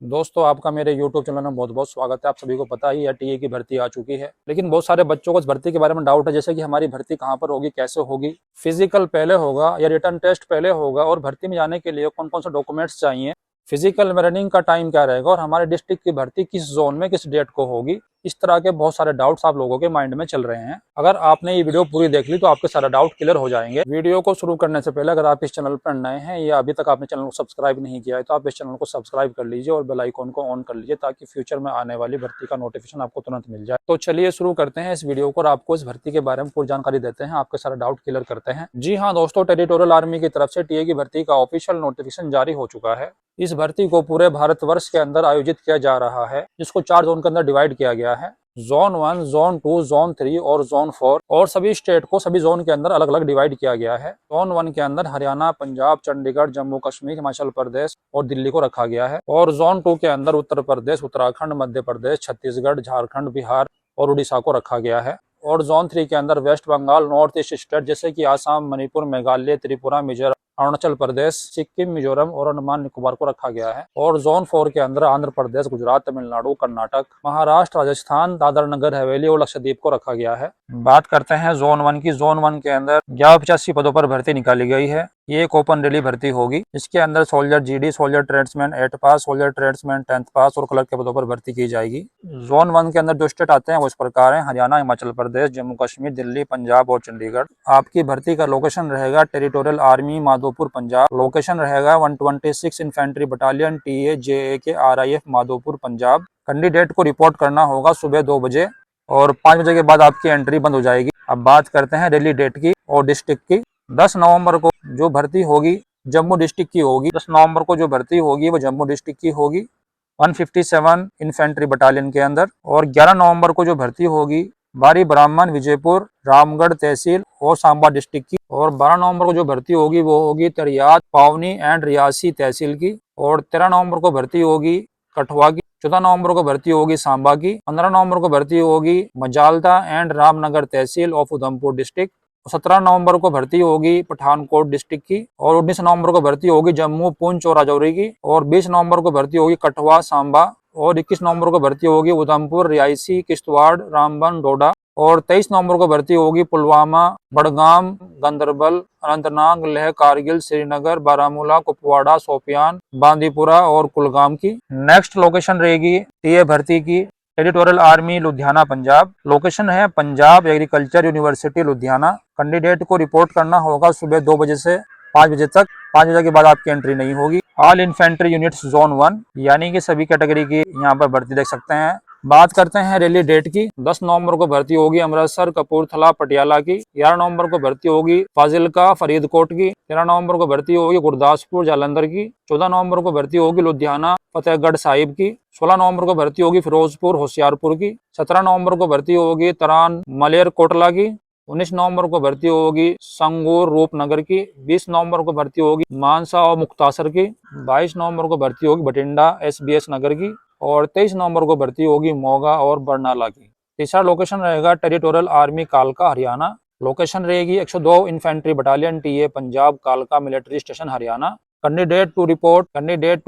दोस्तों आपका मेरे YouTube चैनल में बहुत बहुत स्वागत है। आप सभी को पता ही है टीए की भर्ती आ चुकी है, लेकिन बहुत सारे बच्चों को इस भर्ती के बारे में डाउट है, जैसे कि हमारी भर्ती कहाँ पर होगी, कैसे होगी, फिजिकल पहले होगा या रिटन टेस्ट पहले होगा, और भर्ती में जाने के लिए कौन कौन से डॉक्यूमेंट्स चाहिए, फिजिकल में रनिंग का टाइम क्या रहेगा, और हमारे डिस्ट्रिक्ट की भर्ती किस जोन में किस डेट को होगी। इस तरह के बहुत सारे डाउट्स आप लोगों के माइंड में चल रहे हैं। अगर आपने ये वीडियो पूरी देख ली तो आपके सारे डाउट क्लियर हो जाएंगे। वीडियो को शुरू करने से पहले अगर आप इस चैनल पर नए हैं या अभी तक आपने चैनल को सब्सक्राइब नहीं किया है तो आप इस चैनल को सब्सक्राइब कर लीजिए और बेल आइकन को ऑन कर लीजिए, ताकि फ्यूचर में आने वाली भर्ती का नोटिफिकेशन आपको तुरंत मिल जाए। तो चलिए शुरू करते हैं इस वीडियो को और आपको इस भर्ती के बारे में पूरी जानकारी देते हैं, आपके सारे डाउट क्लियर करते हैं। जी हाँ दोस्तों, टेरिटोरियल आर्मी की तरफ से टीए की भर्ती का ऑफिशियल नोटिफिकेशन जारी हो चुका है। इस भर्ती को पूरे भारतवर्ष के अंदर आयोजित किया जा रहा है, जिसको 4 जोन के अंदर डिवाइड किया गया है। जोन 1, जोन 2, जोन 3 और जोन 4, और सभी स्टेट को सभी जोन के अंदर अलग अलग डिवाइड किया गया है। जोन 1 के अंदर हरियाणा, पंजाब, चंडीगढ़, जम्मू कश्मीर, हिमाचल प्रदेश और दिल्ली को रखा गया है। और जोन 2 के अंदर उत्तर प्रदेश, उत्तराखंड, मध्य प्रदेश, छत्तीसगढ़, झारखंड, बिहार और उड़ीसा को रखा गया है। और जोन 3 के अंदर West Bengal, north east state जैसे कि आसाम, मणिपुर, मेघालय, त्रिपुरा, मिजोरम, अरुणाचल प्रदेश, सिक्किम, मिजोरम और अंडमान निकोबार को रखा गया है। और जोन 4 के अंदर आंध्र प्रदेश, गुजरात, तमिलनाडु, कर्नाटक, महाराष्ट्र, राजस्थान, दादर नगर हवेली और लक्षद्वीप को रखा गया है। बात करते हैं जोन 1 की। जोन 1 के अंदर 1185 पदों पर भर्ती निकाली गई है। ये एक ओपन रैली भर्ती होगी। इसके अंदर सोल्जर जीडी, सोल्जर ट्रेड्समैन 8 पास, सोल्जर ट्रेड्समैन 10th पास और क्लर्क के पदों पर भर्ती की जाएगी। जोन 1 के अंदर जो स्टेट आते हैं वो इस प्रकार हैं: हरियाणा, हिमाचल प्रदेश, जम्मू कश्मीर, दिल्ली, पंजाब और चंडीगढ़। आपकी भर्ती का लोकेशन रहेगा territorial army Madhopur Punjab. Location रहेगा 126 infantry battalion TA JAK RIF Madhopur Punjab. Candidate को रिपोर्ट करना होगा सुबह 2 बजे और 5 बजे के बाद आपकी एंट्री बंद हो जाएगी। अब बात करते हैं रैली डेट की और डिस्ट्रिक्ट की। 10 नवंबर को जो भर्ती होगी जम्मू डिस्ट्रिक्ट की होगी। 10 नवंबर को जो भर्ती होगी वो जम्मू डिस्ट्रिक्ट की होगी 157 इन्फेंट्री बटालियन के अंदर। और 11 नवंबर को जो भर्ती होगी बारी ब्राह्मण, विजयपुर, रामगढ़ तहसील और सांबा डिस्ट्रिक्ट की। और 12 नवंबर को जो भर्ती होगी वो होगी तरियात, पावनी एंड रियासी तहसील की। और 13 नवंबर को भर्ती होगी कठुआ की। 14 नवंबर को भर्ती होगी सांबा की। 15 नवंबर को भर्ती होगी मजालदा एंड रामनगर तहसील ऑफ उधमपुर डिस्ट्रिक्ट। 17 नवंबर को भर्ती होगी पठानकोट डिस्ट्रिक्ट की। और 19 नवंबर को भर्ती होगी जम्मू, पुंछ और राजौरी की। और 20 नवंबर को भर्ती होगी कठुआ, सांबा। और 21 नवंबर को भर्ती होगी उधमपुर, रियासी, किश्तवाड़, रामबन, डोडा। और 23 नवंबर को भर्ती होगी पुलवामा, बड़गाम, गांदरबल, अनंतनाग, लेह, कारगिल, श्रीनगर, बारामूला, कुपवाड़ा, शोपियान, बांदीपुरा और कुलगाम की। नेक्स्ट लोकेशन रहेगी टीए भर्ती की territorial army Ludhiana Punjab. Location है Punjab agriculture university Ludhiana. Candidate को रिपोर्ट करना होगा सुबह 2 बजे से 5 बजे तक। 5 बजे के बाद आपकी एंट्री नहीं होगी। ऑल इन्फेंट्री यूनिट्स जोन 1 यानी कि सभी कैटेगरी की यहाँ पर भर्ती देख सकते हैं। बात करते हैं रैली डेट की। 10 नवंबर को भर्ती होगी अमृतसर, कपूरथला, पटियाला की। 11 नवंबर को भर्ती होगी फाजिलका, फरीदकोट की। 13 नवंबर को भर्ती होगी गुरदासपुर, जालंधर की। 14 नवंबर को भर्ती होगी लुधियाना, फतेहगढ़ साहिब की। 16 नवंबर को भर्ती होगी फिरोजपुर, होशियारपुर की। 17 नवंबर को भर्ती होगी तरान, मलेरकोटला की। 19 नवंबर को भर्ती होगी संगूर, रूपनगर की। 20 नवंबर को भर्ती होगी मानसा और मुक्तासर की। 22 नवंबर को भर्ती होगी बठिंडा, SBS नगर की। और 23 नवंबर को भर्ती होगी मोगा और बरनाला की। तीसरा लोकेशन रहेगा टेरिटोरियल आर्मी कालका, हरियाणा। लोकेशन रहेगी 102 इन्फेंट्री बटालियन टीए पंजाब, कालका military station, Haryana. Candidate to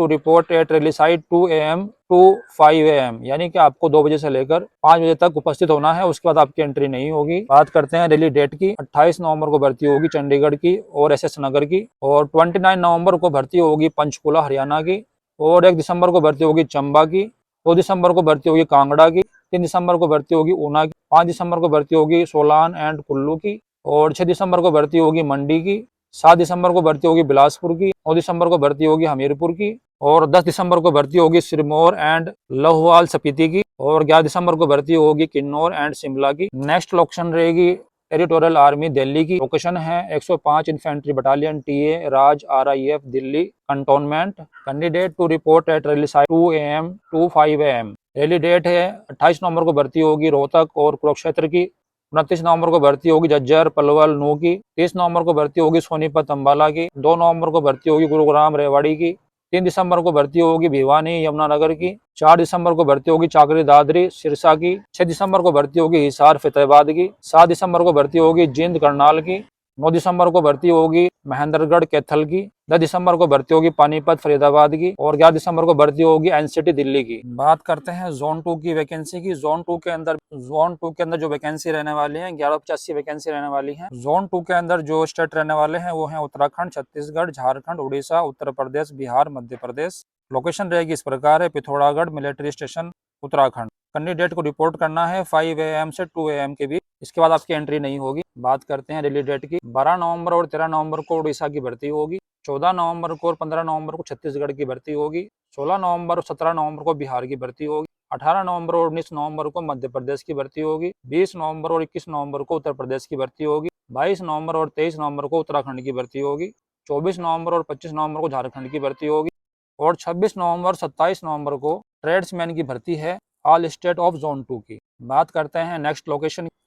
report at rally site 2 AM to 5 AM, यानी कि आपको 2 बजे से लेकर 5 बजे तक उपस्थित होना है। उसके बाद आपकी एंट्री नहीं होगी। बात करते हैं रैली डेट की। 28 नवंबर को भर्ती होगी चंडीगढ़ की और SS नगर की। और 29 नवंबर को भर्ती होगी पंचकुला, हरियाणा की। और 1 दिसंबर को भर्ती होगी चंबा की। 2 दिसंबर को भर्ती होगी कांगड़ा की। 3 दिसंबर को भर्ती होगी ऊना की। 5 दिसंबर को भर्ती होगी सोलान एंड कुल्लू की। और 6 दिसंबर को भर्ती होगी मंडी की। 7 दिसंबर को भर्ती होगी बिलासपुर की। 9 दिसंबर को भर्ती होगी हमीरपुर की। और 10 दिसंबर को भर्ती होगी सिरमौर एंड लाहौल स्पीति की। और 11 दिसंबर को भर्ती होगी किन्नौर एंड शिमला की। नेक्स्ट लोकेशन रहेगी टेरिटोरियल आर्मी दिल्ली की। लोकेशन है 105 infantry battalion TA Raj RIF Delhi cantonment. Candidate to report at rally site 2 AM to 5 AM। Rally date है 28 नवंबर को भर्ती होगी रोहतक और कुरुक्षेत्र की। 29 नवंबर को भर्ती होगी झज्जर, पलवल, नू की। 30 नवंबर को भर्ती होगी सोनीपत, अंबाला की। 2 नवंबर को भर्ती होगी गुरुग्राम, रेवाड़ी की। 3 दिसंबर को भर्ती होगी भिवानी, यमुनानगर की। 4 दिसंबर को भर्ती होगी चाकरी, दादरी, सिरसा की। 6 दिसंबर को भर्ती होगी हिसार, फतेहाबाद की। 7 दिसंबर को भर्ती होगी जिंद, करनाल की। 9 दिसंबर को भर्ती होगी महेंद्रगढ़ कैथल की। 10 दिसंबर को भर्ती होगी पानीपत फरीदाबाद की। और 11 दिसंबर को भर्ती होगी एनसीटी दिल्ली की। बात करते हैं जोन 2 की वैकेंसी की। जोन 2 के अंदर जो वैकेंसी रहने वाली है 1185 वैकेंसी रहने वाली है। जोन 2 के अंदर जो स्टेट रहने वाले हैं वो है उत्तराखंड, छत्तीसगढ़, झारखंड, उड़ीसा, उत्तर प्रदेश, बिहार, मध्य प्रदेश। लोकेशन रहेगी इस प्रकार है, Pithoragarh military station Uttarakhand. Candidate को रिपोर्ट करना है 5 AM से 2 AM के बीच। इसके बाद आपकी एंट्री नहीं होगी। बात करते हैं रिलीज डेट की। 12 नवंबर और 13 नवंबर को उड़ीसा की भर्ती होगी। 14 नवंबर को और 15 नवंबर को छत्तीसगढ़ की भर्ती होगी। 16 नवंबर और 17 नवंबर को बिहार की भर्ती होगी। 18 नवंबर और 19 नवंबर को मध्य प्रदेश की भर्ती होगी। 20 नवंबर और 21 नवंबर को उत्तर प्रदेश की भर्ती होगी। 22 नवंबर और 23 नवंबर को उत्तराखंड की भर्ती होगी। 24 नवंबर और 25 नवंबर को झारखंड की भर्ती होगी। और 26 नवंबर 27 नवंबर को ट्रेड्समैन की भर्ती है ऑल स्टेट ऑफ जोन 2 की। बात करते हैं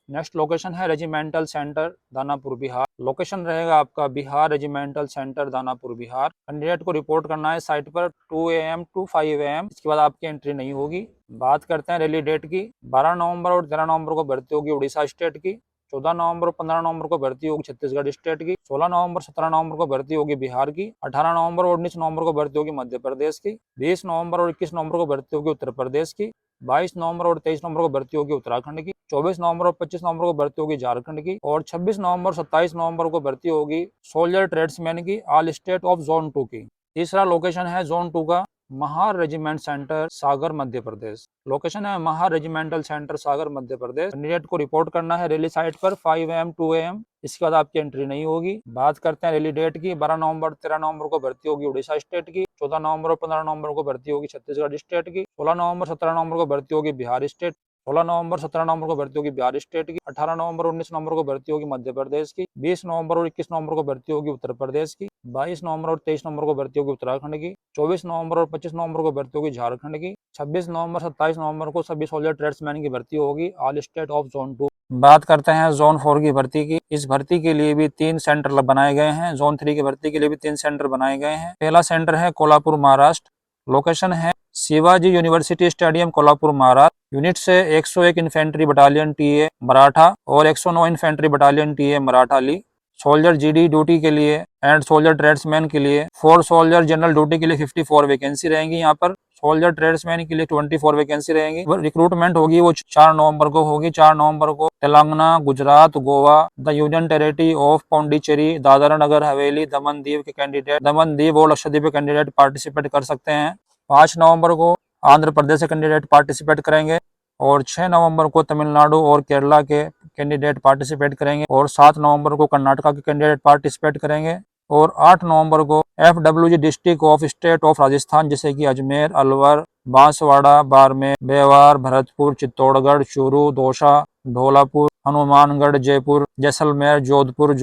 नेक्स्ट लोकेशन है regimental centre Danapur Bihar. Location रहेगा आपका Bihar regimental centre Danapur Bihar. Candidate को रिपोर्ट करना है साइट पर 2 AM to 5 AM। इसके बाद आपकी एंट्री नहीं होगी। बात करते हैं रिलीज डेट की। 12 नवंबर और 13 नवंबर को भर्ती होगी उड़ीसा स्टेट की। 14 नवंबर और 15 नवंबर को भर्ती होगी छत्तीसगढ़ स्टेट की। 16 नवंबर 17 नवंबर को भर्ती होगी बिहार की। 18 नवंबर और 19 नवंबर को भर्ती होगी मध्य प्रदेश की। 20 नवंबर और 21 नवंबर को भर्ती होगी उत्तर प्रदेश की। 22 नवंबर और 23 नवंबर को भर्ती होगी उत्तराखंड की। 24 नवंबर और 25 नवंबर को भर्ती होगी झारखंड की। और 26 नवंबर 27 नवंबर को भर्ती होगी सोल्जर ट्रेड्समैन की ऑल स्टेट ऑफ जोन 2 की। तीसरा लोकेशन है जोन 2 का महार रेजिमेंट सेंटर सागर मध्य प्रदेश। लोकेशन है महार रेजिमेंटल सेंटर सागर मध्य प्रदेश। कैंडिडेट को रिपोर्ट करना है रिलीज साइट पर 5 AM 2 AM। इसके बाद आपकी एंट्री नहीं होगी। बात करते हैं रिलीज डेट की। 12 नवंबर 13 नवंबर को भर्ती होगी उड़ीसा स्टेट की। 14 नवंबर और 15 नवंबर को भर्ती होगी छत्तीसगढ़ स्टेट की। 16 नवंबर 17 नवंबर को भर्ती होगी बिहार स्टेट। 16 नवंबर 17 नवंबर को भर्ती होगी बिहार स्टेट की। 18 नवंबर 19 नवंबर को भर्ती होगी मध्य प्रदेश की। 20 नवंबर और 21 नवंबर को भर्ती होगी उत्तर प्रदेश की। 22 नवंबर और 23 नवंबर को भर्ती होगी उत्तराखंड की। 24 नवंबर और 25 नवंबर को भर्ती होगी झारखंड की। 26 नवंबर 27 नवंबर को सभी सोल्जर ट्रेड्समैन की भर्ती होगी ऑल स्टेट ऑफ जोन 2। बात करते हैं जोन 4 की भर्ती की। इस भर्ती के लिए भी 3 सेंटर बनाए गए हैं। जोन 3 की भर्ती के लिए भी 3 सेंटर बनाए गए हैं। पहला सेंटर है कोल्हापुर महाराष्ट्र। लोकेशन है Shivaji university stadium Kolhapur Maharashtra. Unit से 101 इन्फेंट्री बटालियन टीए मराठा और 109 इन्फेंट्री बटालियन टीए मराठा ली। सोल्जर जीडी ड्यूटी के लिए एंड सोल्जर ट्रेड्समैन के लिए 4 सोल्जर जनरल ड्यूटी के लिए 54 वैकेंसी रहेंगी। यहाँ पर सोल्जर ट्रेड्समैन के लिए 24 वैकेंसी रहेंगी। रिक्रूटमेंट होगी वो 4 नवंबर को होगी। 4 नवंबर को Telangana, Gujarat, Goa, the union territory of Pondicherry, Dadra Nagar Haveli, Daman Diu के कैंडिडेट, दमन दीव और लक्षद्वीप के कैंडिडेट पार्टिसिपेट कर सकते हैं। 5 नवंबर को आंध्र प्रदेश के कैंडिडेट पार्टिसिपेट करेंगे। और 6 नवंबर को तमिलनाडु और केरला के कैंडिडेट पार्टिसिपेट करेंगे। और 7 नवंबर को कर्नाटका के कैंडिडेट पार्टिसिपेट करेंगे। और 8 नवंबर को FWG district of state of Rajasthan जैसे कि अजमेर, अलवर, बांसवाड़ा, बाड़मेर, मेवाड़, भरतपुर, चित्तौड़गढ़, चूरू, दौसा, धौलापुर, हनुमानगढ़, जयपुर, जैसलमेर, जोधपुर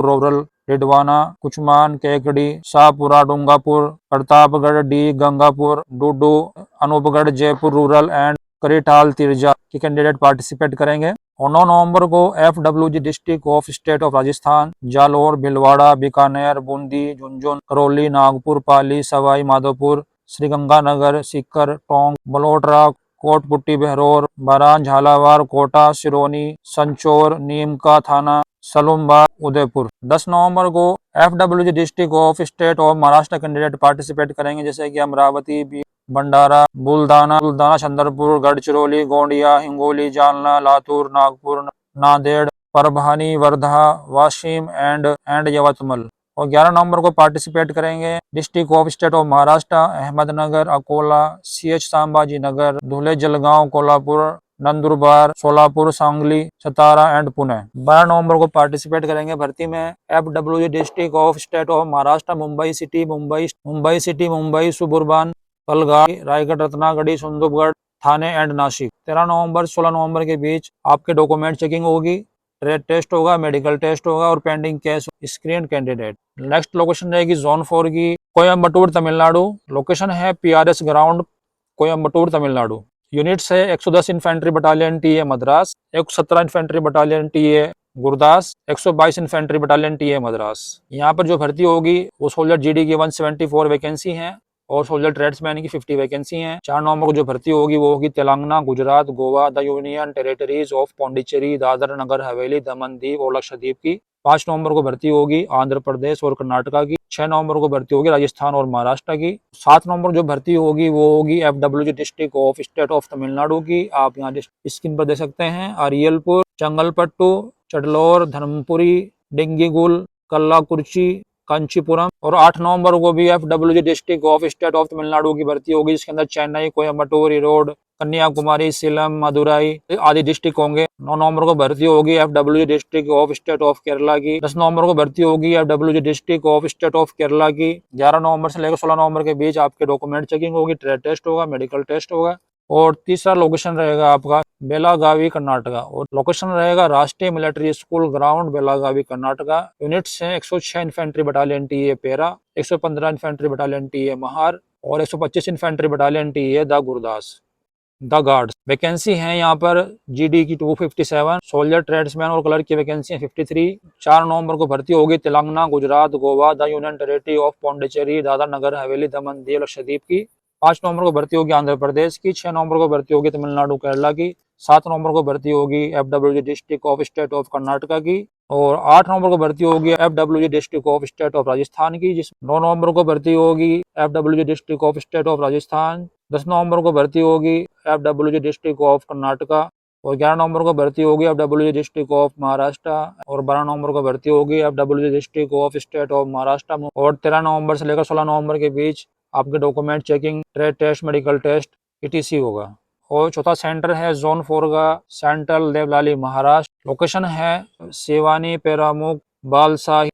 रूरल, रिडवाना, कुचमान, केकड़ी, शाहपुरा, डूंगापुर, प्रतापगढ़, डी, गंगापुर, डूडू, अनूपगढ़, जयपुर रूरल एंड करीटाल तिरजा के कैंडिडेट पार्टिसिपेट करेंगे। और 9 नवंबर को FWG district of state of Rajasthan Jalore, Bhilwara, Bikaner, Bundi, Jhunjhunu, Karauli, Nagpur, Pali, Sawai Madhopur, Sri Ganganagar, Sikar, Tonk, Balotra, कोटपुट्टी, बहरौर, बारान, Jhalawar, Kota, सिरोनी, संचौर, Neemka थाना, सलूमबाग, उदयपुर। 10 नवंबर को FWG district of state of Maharashtra candidate participate करेंगे जैसे कि अमरावती, भंडारा, बुलढाना, चंद्रपुर, गढ़चिरौली, गोंडिया, हिंगोली, जालना, लातूर, नागपुर, नांदेड़, परभणी, वर्धा, वाशिम एंड यवतमाल। और 11 नवंबर को पार्टिसिपेट करेंगे district of state of Maharashtra Ahmednagar, Akola, CH Sambhaji Nagar, Dhule, Jalgaon, Kolhapur, Nandurbar, Solapur, Sangli, Satara and Pune. 12 नवंबर को पार्टिसिपेट करेंगे भर्ती में FWG district of state of Maharashtra Mumbai city, Mumbai suburban, Palghar, Raigad, Ratnagiri, Sindhudurg, Thane and Nashik. 13 नवंबर 16 नवंबर के बीच आपके डॉक्यूमेंट चेकिंग होगी, ट्रेड टेस्ट होगा, मेडिकल टेस्ट होगा और pending case screen candidate. Next location रहेगी जोन 4 की कोयम्बटूर तमिलनाडु। लोकेशन है PRS ground Coimbatore Tamil Nadu. Units है 110 infantry battalion TA Madras, 117 infantry battalion TA Gurdas, 122 infantry battalion TA Madras. यहाँ पर जो भर्ती होगी वो सोल्जर जीडी की 174 वैकेंसी है और सोल्जर ट्रेड्समैन की 50 वैकेंसी हैं। 4 नवंबर को जो भर्ती होगी वो होगी Telangana, Gujarat, Goa, the union territories of Pondicherry, Dadra Nagar Haveli, Daman Diu और लक्षद्वीप की। 5 नवंबर को भर्ती होगी आंध्र प्रदेश और कर्नाटका की। 6 नवंबर को भर्ती होगी राजस्थान और महाराष्ट्र की। 7 नवंबर जो भर्ती होगी वो होगी FWG district of state of Tamil Nadu की। आप यहाँ स्क्रीन पर देख सकते हैं। अरियलपुर, चंगलपट्टू, चडलोर, धर्मपुरी, डिंगीगुल, कल्लाकुर्ची, कांचीपुरम। और 8 नवंबर को भी FWG district of state of Tamil Nadu की भर्ती होगी, जिसके अंदर चेन्नई, कोयम्बटूर, ईरोड, कन्याकुमारी, सेलम, मदुराई आदि डिस्ट्रिक्ट होंगे। 9 नवंबर को भर्ती होगी FWG district of state of Kerala की। 10 नवंबर को भर्ती होगी FWG district of state of Kerala की। 11 नवंबर से लेकर 16 नवंबर के बीच आपके डॉक्यूमेंट चेकिंग होगी, ट्रेड टेस्ट होगा, मेडिकल टेस्ट होगा। और तीसरा लोकेशन रहेगा आपका बेलागावी कर्नाटका, और लोकेशन रहेगा राष्ट्रीय military school ground Belagavi Karnataka. Units हैं 106 इन्फेंट्री बटालियन टीए पेरा, 115 इन्फेंट्री बटालियन टीए महार और 125 infantry battalion TA the Gurdas the guards. Vacancy है यहाँ पर GD की 257, सोल्जर, ट्रेड्समैन और क्लर्क की वैकेंसी है 53। 4 नवंबर को भर्ती होगी Telangana, Gujarat, Goa, the union territory of Pondicherry, Dadra Nagar Haveli, Daman Diu, Lakshadweep की। 5 नवंबर को भर्ती होगी आंध्र प्रदेश की। 6 नवंबर को भर्ती होगी तमिलनाडु केरला की। 7 नवंबर को भर्ती होगी FWG district of state of Karnataka की। और 8 नवंबर को भर्ती होगी FWG district of state of Rajasthan की। 9 नवंबर को भर्ती होगी FWG district of state of Rajasthan. 10 नवंबर को भर्ती होगी FWG डिस्ट्रिक्ट ऑफ कर्नाटका। और 11 नवंबर को भर्ती होगी FWG डिस्ट्रिक्ट ऑफ महाराष्ट्र। और 12 नवंबर को भर्ती होगी FWG district of state of Maharashtra. और 13 नवंबर से लेकर 16 नवंबर के बीच आपके document checking, trade test, medical test, ETC होगा। और चौथा सेंटर है जोन 4 का सेंट्रल देवलाली महाराष्ट्र। लोकेशन है सेवानी, पेरामुख, बालसाही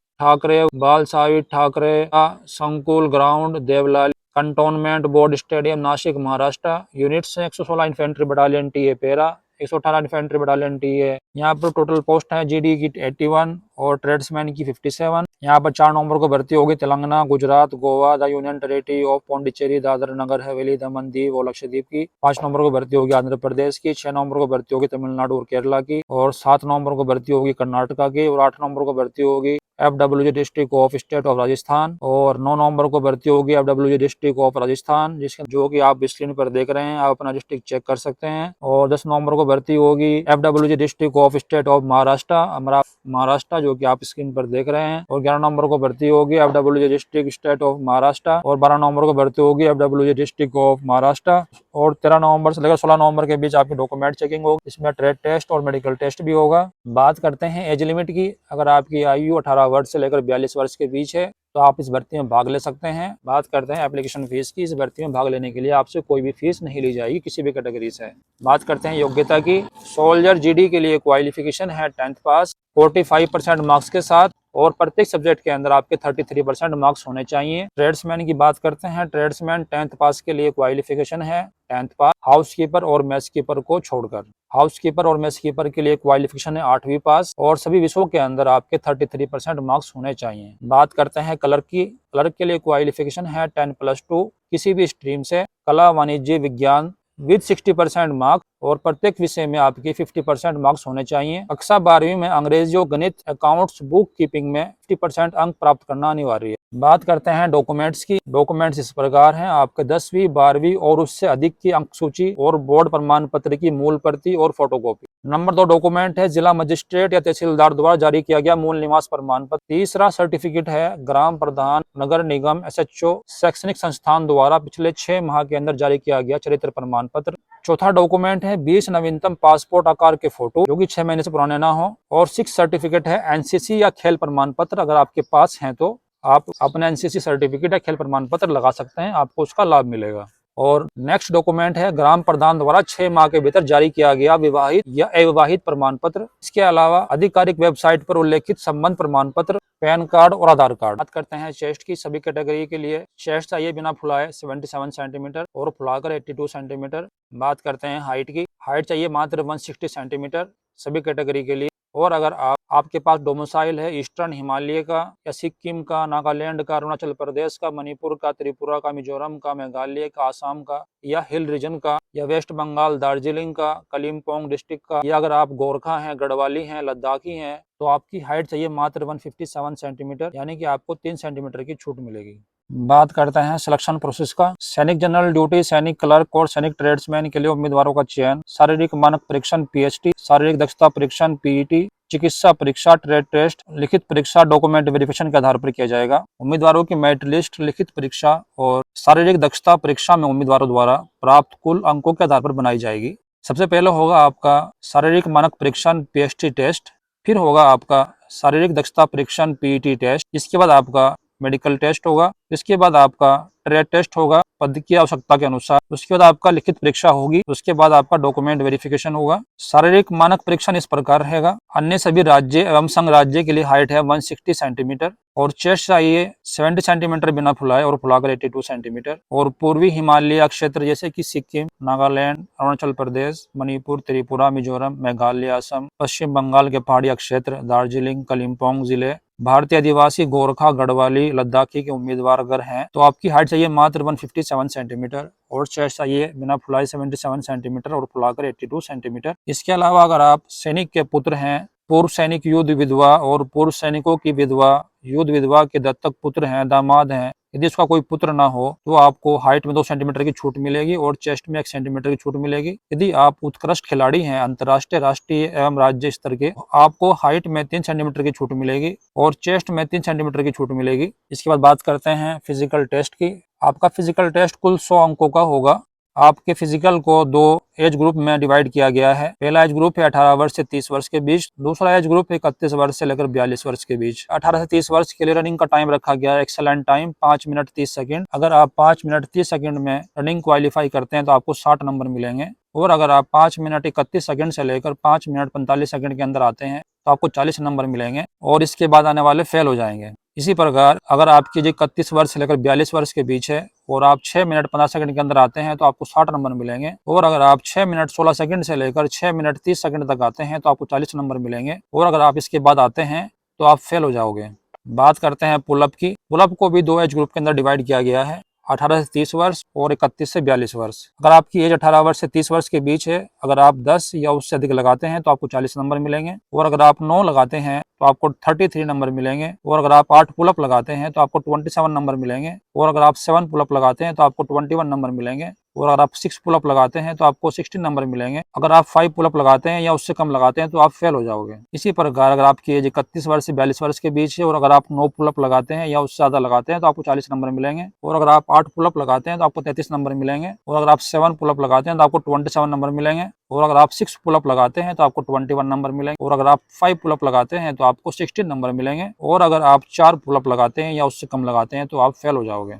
ठाकरे संकुल ground Devlali, cantonment board stadium Nashik Maharashtra. Units है 116 इन्फेंट्री बटालियन टीए पेरा, 118 इन्फेंट्री बटालियन टीए। यहाँ पर टोटल पोस्ट है GD की 81 और ट्रेड्समैन की 57। यहाँ पर 4 नवंबर को भर्ती होगी Telangana, Gujarat, Goa, the union territory of Pondicherry, Dadra Nagar Haveli, Daman Diu और लक्षद्वीप की। 5 नवंबर को भर्ती होगी आंध्र प्रदेश की। 6 नवंबर को भर्ती होगी तमिलनाडु और केरला की। और 7 नवंबर को भर्ती होगी कर्नाटका की। और 8 नवंबर को भर्ती होगी FWG district of state of Rajasthan. और 9 नवंबर को भर्ती होगी FWG डिस्ट्रिक्ट ऑफ राजस्थान, जिसके जो कि आप स्क्रीन पर देख रहे हैं। आप अपना डिस्ट्रिक्ट चेक कर सकते हैं। और 10 नवंबर को भर्ती होगी FWG district of state of Maharashtra, जो कि आप स्क्रीन पर देख रहे हैं। और 11 नवंबर को भर्ती होगी FWG district state of Maharashtra. और 12 नवंबर को भर्ती होगी FWG डिस्ट्रिक्ट ऑफ महाराष्ट्र। और 13 नवंबर से लेकर 16 नवंबर के बीच आपकी डॉक्यूमेंट चेकिंग होगी, इसमें ट्रेड टेस्ट और मेडिकल टेस्ट भी होगा। बात करते हैं एज लिमिट की। अगर आपकी आयु 18 वर्ष से लेकर 42 वर्ष के बीच है तो आप इस भर्ती में भाग ले सकते हैं। बात करते हैं एप्लीकेशन फीस की। इस भर्ती में भाग लेने के लिए आपसे कोई भी फीस नहीं ली जाएगी किसी भी कैटेगरी से। बात करते हैं योग्यता की। सोल्जर GD के लिए क्वालिफिकेशन है 10th पास 45% मार्क्स के साथ, और प्रत्येक सब्जेक्ट के अंदर आपके 33% मार्क्स होने चाहिए। ट्रेड्समैन की बात करते हैं। ट्रेड्समैन 10th पास के लिए क्वालिफिकेशन है 10th पास, हाउसकीपर और मेस कीपर को छोड़कर। हाउसकीपर और मेस कीपर के लिए क्वालिफिकेशन है 8वीं पास, और सभी विषयों के अंदर आपके 33% मार्क्स होने चाहिए। बात करते हैं क्लर्क की। क्लर्क के लिए क्वालिफिकेशन है 10+2 किसी भी स्ट्रीम से, कला, वाणिज्य, विज्ञान विद 60% मार्क्स, और प्रत्येक विषय में आपके 50% मार्क्स होने चाहिए। कक्षा 12वीं में अंग्रेजी और गणित, अकाउंट्स, बुक कीपिंग में 50% अंक प्राप्त करना अनिवार्य है। बात करते हैं डॉक्यूमेंट्स की। डॉक्यूमेंट्स इस प्रकार हैं। आपके 10वीं, 12वीं और उससे अधिक की अंक सूची और बोर्ड प्रमाण पत्र की मूल प्रति और फोटोकॉपी। नंबर 2 डॉक्यूमेंट है जिला मजिस्ट्रेट या तहसीलदार द्वारा जारी किया गया मूल निवास प्रमाण पत्र। तीसरा सर्टिफिकेट है ग्राम प्रधान, नगर निगम, SHO, शैक्षणिक संस्थान द्वारा पिछले 6 माह के अंदर जारी किया गया चरित्र प्रमाण पत्र। चौथा डॉक्यूमेंट है 20 नवीनतम पासपोर्ट आकार के फोटो जो कि 6 महीने से पुराने ना हो। और 6 सर्टिफिकेट है NCC या खेल प्रमाण पत्र। अगर आपके पास हैं तो आप अपना NCC सर्टिफिकेट या खेल प्रमाण पत्र लगा सकते हैं, आपको उसका लाभ मिलेगा। और नेक्स्ट डॉक्यूमेंट है ग्राम प्रधान द्वारा 6 माह के भीतर जारी किया गया विवाहित या अविवाहित प्रमाण पत्र। इसके अलावा आधिकारिक वेबसाइट पर उल्लेखित संबंध प्रमाण पत्र, पैन कार्ड और आधार कार्ड। बात करते हैं चेस्ट की। सभी कैटेगरी के लिए चेस्ट चाहिए बिना फुलाए 77 सेंटीमीटर और फुलाकर 82 सेंटीमीटर। बात करते हैं हाइट की। हाइट चाहिए मात्र 160 सेंटीमीटर सभी कैटेगरी के लिए। और अगर आपके पास डोमिसाइल है ईस्टर्न हिमालय का या सिक्किम का, नागालैंड का, अरुणाचल प्रदेश का, मणिपुर का, त्रिपुरा का, मिजोरम का, मेघालय का, आसाम का या हिल रीजन का, या वेस्ट बंगाल, दार्जिलिंग का, कलिम्पोंग डिस्ट्रिक्ट का, या अगर आप गोरखा हैं, गढ़वाली हैं, लद्दाखी हैं, तो आपकी हाइट चाहिए मात्र 157 सेंटीमीटर, यानी कि आपको 3 सेंटीमीटर की छूट मिलेगी। बात करते हैं सिलेक्शन प्रोसेस का। सैनिक जनरल ड्यूटी, सैनिक क्लर्क और सैनिक ट्रेड्समैन के लिए उम्मीदवारों का चयन शारीरिक मानक परीक्षण पीएचटी, शारीरिक दक्षता परीक्षण पीईटी, चिकित्सा परीक्षा ट्रेड टेस्ट, लिखित परीक्षा डॉक्यूमेंट वेरिफिकेशन के आधार पर किया जाएगा। उम्मीदवारों की मेरिट लिस्ट लिखित परीक्षा और शारीरिक दक्षता परीक्षा में उम्मीदवारों द्वारा प्राप्त कुल अंकों के आधार पर बनाई जाएगी। सबसे पहले होगा आपका शारीरिक मानक परीक्षण पीएचटी टेस्ट, फिर होगा आपका शारीरिक दक्षता परीक्षण पीईटी टेस्ट, इसके बाद आपका मेडिकल टेस्ट होगा, इसके बाद आपका ट्रेड टेस्ट होगा पद की आवश्यकता के अनुसार, उसके बाद आपका लिखित परीक्षा होगी, उसके बाद आपका डॉक्यूमेंट वेरिफिकेशन होगा। शारीरिक मानक परीक्षण इस प्रकार रहेगा। अन्य सभी राज्य एवं संघ राज्य के लिए हाइट है 160 सेंटीमीटर और चेस्ट चाहिए 70 सेंटीमीटर बिना फुलाए और फुलाकर 82 सेंटीमीटर। और पूर्वी हिमालय क्षेत्र जैसे कि सिक्किम, नागालैंड, अरुणाचल प्रदेश, मणिपुर, त्रिपुरा, मिजोरम, मेघालय, असम, पश्चिम बंगाल के पहाड़ी क्षेत्र, दार्जिलिंग, कालिम्पोंग जिले, भारतीय आदिवासी, गोरखा, गढ़वाली, लद्दाखी के उम्मीदवार अगर हैं तो आपकी हाइट चाहिए मात्र 157 सेंटीमीटर और चेस्ट चाहिए बिना फुलाए 77 सेंटीमीटर और फुलाकर 82 सेंटीमीटर। इसके अलावा अगर आप सैनिक के पुत्र हैं, पूर्व सैनिक युद्ध विधवा और पूर्व सैनिकों की विधवा, युद्ध विधवा के दत्तक पुत्र हैं, दामाद हैं, यदि उसका कोई पुत्र ना हो तो आपको हाइट में 2 सेंटीमीटर की छूट मिलेगी और चेस्ट में 1 सेंटीमीटर की छूट मिलेगी। यदि आप उत्कृष्ट खिलाड़ी हैं अंतर्राष्ट्रीय, राष्ट्रीय एवं राज्य स्तर के, आपको हाइट में 3 सेंटीमीटर की छूट मिलेगी और चेस्ट में 3 सेंटीमीटर की छूट मिलेगी। इसके बाद बात करते हैं फिजिकल टेस्ट की। आपका फिजिकल टेस्ट कुल 100 अंकों का होगा। आपके फिजिकल को 2 एज ग्रुप में डिवाइड किया गया है। पहला एज ग्रुप है 18 वर्ष से 30 वर्ष के बीच, दूसरा एज ग्रुप है 31 वर्ष से लेकर 42 वर्ष के बीच। 18 से 30 वर्ष के लिए रनिंग का टाइम रखा गया है एक्सेलेंट टाइम 5 मिनट 30 सेकंड। अगर आप 5 मिनट 30 सेकंड में रनिंग क्वालिफाई करते हैं तो आपको 60 नंबर मिलेंगे और अगर आप 5 मिनट 31 सेकंड से लेकर 5 मिनट 45 सेकंड के अंदर आते हैं तो आपको 40 नंबर मिलेंगे और इसके बाद आने वाले फेल हो जाएंगे। इसी प्रकार अगर आपकी जो 31 वर्ष से लेकर 42 वर्ष के बीच है और आप 6 मिनट 15 सेकंड के अंदर आते हैं तो आपको 60 नंबर मिलेंगे और अगर आप 6 मिनट 16 सेकंड से लेकर 6 मिनट 30 सेकंड तक आते हैं तो आपको 40 नंबर मिलेंगे और अगर आप इसके बाद आते हैं तो आप फेल हो जाओगे। बात करते हैं पुलअप की। पुलअप को भी 2 एज ग्रुप के अंदर डिवाइड किया गया है, 18 से 30 वर्ष और 31 से 42 वर्ष। अगर आपकी एज 18 वर्ष से 30 वर्ष के बीच है, अगर आप 10 या उससे अधिक लगाते हैं तो आपको 40 नंबर मिलेंगे और अगर आप 9 लगाते हैं तो आपको 33 नंबर मिलेंगे और अगर आप 8 पुलअप लगाते हैं तो आपको 27 नंबर मिलेंगे और अगर आप 7 पुलअप लगाते हैं तो आपको 21 नंबर मिलेंगे और अगर आप 6 पुलअप लगाते हैं तो आपको 16 नंबर मिलेंगे। अगर आप 5 पुलअप लगाते हैं या उससे कम लगाते हैं तो आप फेल हो जाओगे। इसी प्रकार अगर आपकी एज 31 वर्ष से 42 वर्ष के बीच है और अगर आप 9 पुलअप लगाते हैं या उससे ज्यादा लगाते हैं तो आपको 40 नंबर मिलेंगे और अगर आप 8 पुलअप लगाते हैं तो आपको 33 नंबर मिलेंगे और अगर आप 7 पुलअप लगाते हैं तो आपको 27 नंबर मिलेंगे और अगर आप 6 पुलअप लगाते हैं तो आपको 21 नंबर मिलेंगे और अगर आप 5 पुलअप लगाते हैं तो आपको 16 नंबर मिलेंगे और अगर आप 4 पुलअप लगाते हैं या उससे कम लगाते हैं तो आप फेल हो जाओगे।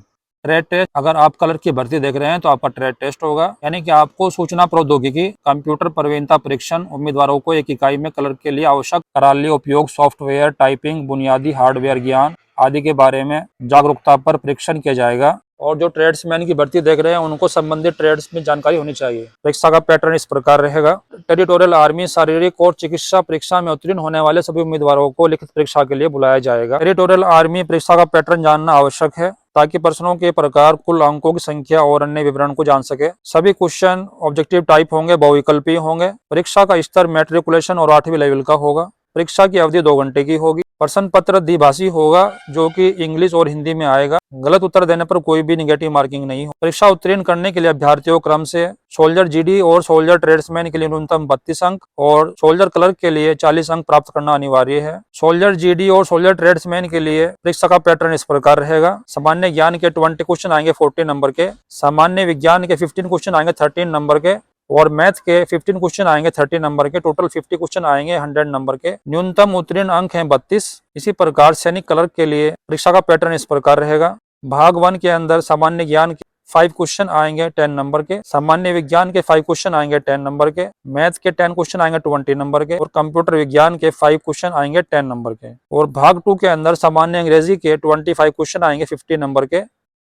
ट्रेड टेस्ट, अगर आप कलर की भर्ती देख रहे हैं तो आपका ट्रेड टेस्ट होगा, यानी कि आपको सूचना प्रौद्योगिकी कंप्यूटर प्रवीणता परीक्षण उम्मीदवारों को एक इकाई में कलर के लिए आवश्यक कराली उपयोग, सॉफ्टवेयर, टाइपिंग, बुनियादी हार्डवेयर ज्ञान आदि के बारे में जागरूकता पर परीक्षण किया जाएगा। और जो ट्रेड्समैन की भर्ती देख रहे हैं उनको संबंधित ट्रेड्स में जानकारी होनी चाहिए। परीक्षा का पैटर्न इस प्रकार रहेगा। टेरिटोरियल आर्मी शारीरिक और चिकित्सा परीक्षा में उत्तीर्ण होने वाले सभी उम्मीदवारों को लिखित परीक्षा के लिए बुलाया जाएगा। टेरिटोरियल आर्मी परीक्षा का पैटर्न जानना आवश्यक है ताकि प्रश्नों के प्रकार, कुल अंकों की संख्या और अन्य विवरण को जान सके। सभी क्वेश्चन ऑब्जेक्टिव टाइप होंगे, बहुविकल्पीय होंगे। परीक्षा का स्तर मैट्रिकुलेशन और 8वीं लेवल का होगा। परीक्षा की अवधि 2 घंटे की होगी। प्रश्न पत्र द्विभाषी होगा जो कि इंग्लिश और हिंदी में आएगा। गलत उत्तर देने पर कोई भी निगेटिव मार्किंग नहीं हो। परीक्षा उत्तीर्ण करने के लिए अभ्यर्थियों क्रम से सोल्जर जीडी और सोल्जर ट्रेड्समैन के लिए न्यूनतम 32 अंक और सोल्जर क्लर्क के लिए 40 अंक प्राप्त करना अनिवार्य है। सोल्जर जीडी और सोल्जर ट्रेड्समैन के लिए परीक्षा का पैटर्न इस प्रकार रहेगा। सामान्य ज्ञान के 20 क्वेश्चन आएंगे 40 नंबर के, सामान्य विज्ञान के 15 क्वेश्चन आएंगे 13 नंबर के और मैथ के 15 क्वेश्चन आएंगे 30 नंबर के। टोटल 50 क्वेश्चन आएंगे 100 नंबर के। न्यूनतम उत्तीर्ण अंक हैं 32। इसी प्रकार सैनिक क्लर्क के लिए परीक्षा का पैटर्न इस प्रकार रहेगा। भाग 1 के अंदर सामान्य ज्ञान के 5 क्वेश्चन आएंगे 10 नंबर के, सामान्य विज्ञान के 5 क्वेश्चन आएंगे 10 नंबर के, मैथ के 10 क्वेश्चन आएंगे 20 नंबर के और कंप्यूटर विज्ञान के 5 क्वेश्चन आएंगे 10 नंबर के। और भाग 2 के अंदर सामान्य अंग्रेजी के 25 क्वेश्चन आएंगे 50 नंबर के।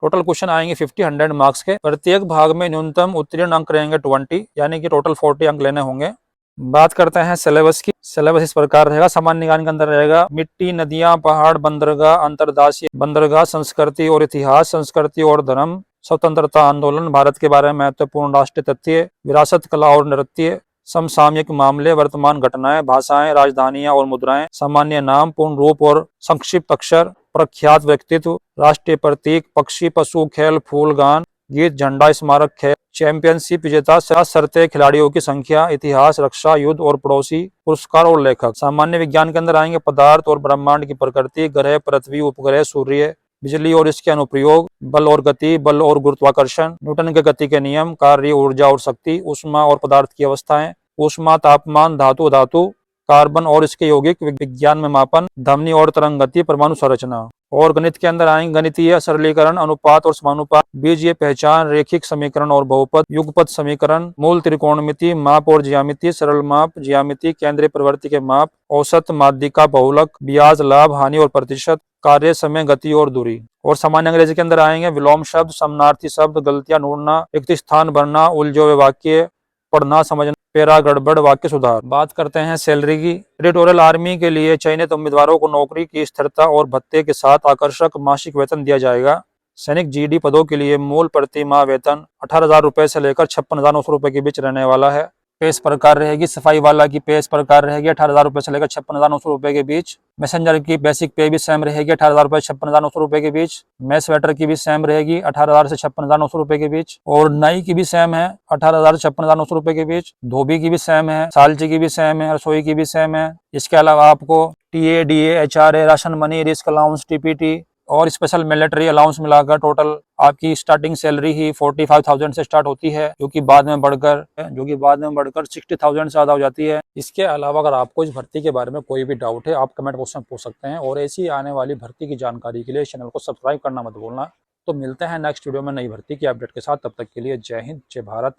टोटल क्वेश्चन आएंगे 100 मार्क्स के। प्रत्येक भाग में न्यूनतम उत्तीर्ण अंक रहेंगे 20, यानी कि टोटल 40 अंक लेने होंगे। बात करते हैं सिलेबस की। सिलेबस इस प्रकार रहेगा। सामान्य ज्ञान के अंदर रहेगा मिट्टी, नदियां, पहाड़, बंदरगाह, अंतर्देशीय बंदरगाह, संस्कृति और इतिहास, संस्कृति और धर्म, स्वतंत्रता आंदोलन, भारत के बारे में महत्वपूर्ण राष्ट्रीय तथ्य, विरासत, कला और नृत्य, समसामयिक मामले, वर्तमान घटनाएं, भाषाएं, राजधानियां और मुद्राएं, सामान्य नाम, पूर्ण रूप और संक्षिप्त अक्षर, प्रख्यात व्यक्तित्व, राष्ट्रीय प्रतीक, पक्षी, पशु, खेल, फूल, गान, गीत, झंडा, स्मारक, खेल, चैंपियनशिप विजेता, शर्तें, खिलाड़ियों की संख्या, इतिहास, रक्षा, युद्ध और पड़ोसी, पुरस्कार और लेखक। सामान्य विज्ञान के अंदर आएंगे पदार्थ और ब्रह्मांड की प्रकृति, ग्रह, पृथ्वी, उपग्रह, सूर्य, बिजली और इसके अनुप्रयोग, बल और गति, बल और गुरुत्वाकर्षण, न्यूटन के गति के नियम, कार्य, ऊर्जा और शक्ति, ऊष्मा और पदार्थ की अवस्थाएं, ऊष्मा, तापमान, धातु, कार्बन और इसके यौगिक, विज्ञान में मापन, ध्वनि और तरंग गति, परमाणु संरचना। और गणित के अंदर आएंगे गणितीय सरलीकरण, अनुपात और समानुपात, बीजीय पहचान, रेखिक समीकरण और बहुपद, युगपत समीकरण, मूल त्रिकोणमिति, माप और ज्यामिति, सरल माप, ज्यामिति, केंद्रीय प्रवृत्ति के माप, औसत, माध्यिका, बहुलक, ब्याज, लाभ, हानि और प्रतिशत, कार्य, समय, गति और दूरी। और सामान्य अंग्रेजी के अंदर आएंगे विलोम शब्द, समानार्थी शब्द, गलतियां ढूंढना, रिक्त स्थान भरना, उलझे हुए वाक्य, पढ़ना समझना, पेरा गड़बड़, वाक्य सुधार। बात करते हैं सैलरी की। टेरिटोरियल आर्मी के लिए चयनित उम्मीदवारों को नौकरी की स्थिरता और भत्ते के साथ आकर्षक मासिक वेतन दिया जाएगा। सैनिक जीडी पदों के लिए मूल प्रति माह वेतन 18,000 रुपए से लेकर 56,900 रुपए के बीच रहने वाला है। पे इस प्रकार रहेगी, सफाई वाला की पे इस प्रकार रहेगी 18,000 रुपए से लेकर 56,900 रुपए के बीच। मैसेंजर की बेसिक पे भी सेम रहेगी 18,000 रुपए 56,900 रुपए के बीच। मैस वेटर की भी सेम रहेगी 18,000 से 56,900 रुपए के बीच। और नाई की भी सेम है 18,000 से 56,900 रुपए के बीच। धोबी की भी सेम है, सालची की भी सेम है, रसोई की भी सेम है। इसके अलावा आपको TA, DA, HRA, ration money, risk allowance, TPT और स्पेशल मिलिट्री अलाउंस मिलाकर टोटल आपकी स्टार्टिंग सैलरी ही 45,000 से स्टार्ट होती है, जो कि बाद में बढ़कर 60,000 से ज्यादा हो जाती है। इसके अलावा अगर आपको इस भर्ती के बारे में कोई भी डाउट है, आप कमेंट बॉक्स में पूछ सकते हैं। और ऐसी आने वाली भर्ती की जानकारी के लिए इस चैनल को सब्सक्राइब करना मत भूलना। तो मिलते हैं नेक्स्ट वीडियो में नई भर्ती की अपडेट के साथ। तब तक के लिए जय हिंद, जय भारत।